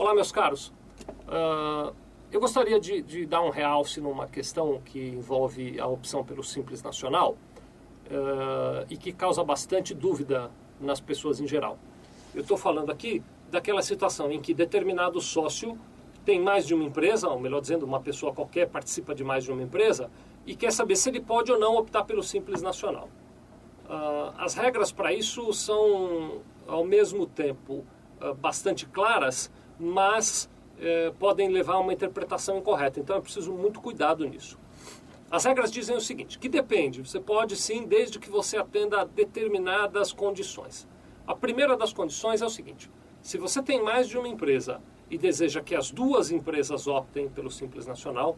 Olá, meus caros. Eu gostaria de dar um realce numa questão que envolve a opção pelo Simples Nacional e que causa bastante dúvida nas pessoas em geral. Eu estou falando aqui daquela situação em que determinado sócio tem mais de uma empresa, ou melhor dizendo, uma pessoa qualquer participa de mais de uma empresa e quer saber se ele pode ou não optar pelo Simples Nacional. As regras para isso são, ao mesmo tempo, bastante claras, mas podem levar a uma interpretação incorreta. Então é preciso muito cuidado nisso. As regras dizem o seguinte, que depende, você pode sim, desde que você atenda a determinadas condições. A primeira das condições é o seguinte, se você tem mais de uma empresa e deseja que as duas empresas optem pelo Simples Nacional,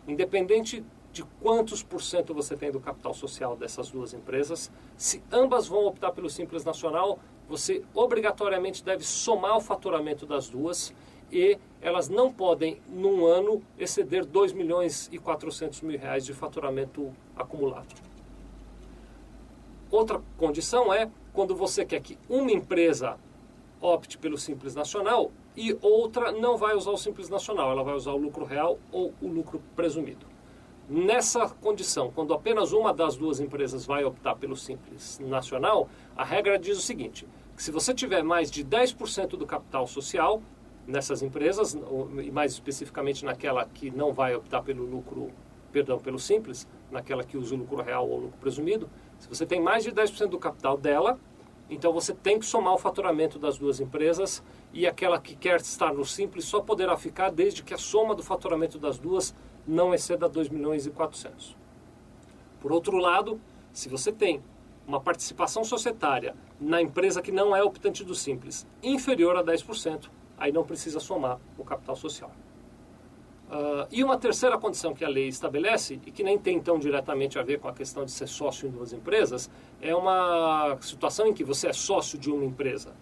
independente de quantos por cento você tem do capital social dessas duas empresas, se ambas vão optar pelo Simples Nacional, você obrigatoriamente deve somar o faturamento das duas e elas não podem, num ano, exceder 2 milhões e 400 mil reais de faturamento acumulado. Outra condição é quando você quer que uma empresa opte pelo Simples Nacional e outra não vai usar o Simples Nacional, ela vai usar o lucro real ou o lucro presumido. Nessa condição, quando apenas uma das duas empresas vai optar pelo Simples Nacional, a regra diz o seguinte, que se você tiver mais de 10% do capital social nessas empresas, e mais especificamente naquela que não vai optar pelo Simples, naquela que usa o lucro real ou o lucro presumido, se você tem mais de 10% do capital dela, então você tem que somar o faturamento das duas empresas e aquela que quer estar no Simples só poderá ficar desde que a soma do faturamento das duas não exceda 2 milhões e 400. Por outro lado, se você tem uma participação societária na empresa que não é optante do Simples inferior a 10%, aí não precisa somar o capital social. E uma terceira condição que a lei estabelece, e que nem tem tão diretamente a ver com a questão de ser sócio em duas empresas, é uma situação em que você é sócio de uma empresa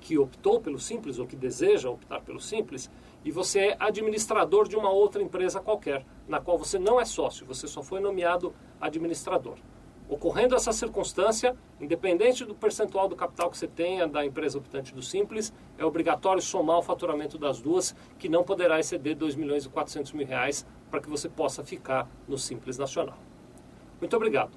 que optou pelo Simples ou que deseja optar pelo Simples, e você é administrador de uma outra empresa qualquer, na qual você não é sócio, você só foi nomeado administrador. Ocorrendo essa circunstância, independente do percentual do capital que você tenha da empresa optante do Simples, é obrigatório somar o faturamento das duas, que não poderá exceder 2 milhões e 400 mil reais para que você possa ficar no Simples Nacional. Muito obrigado.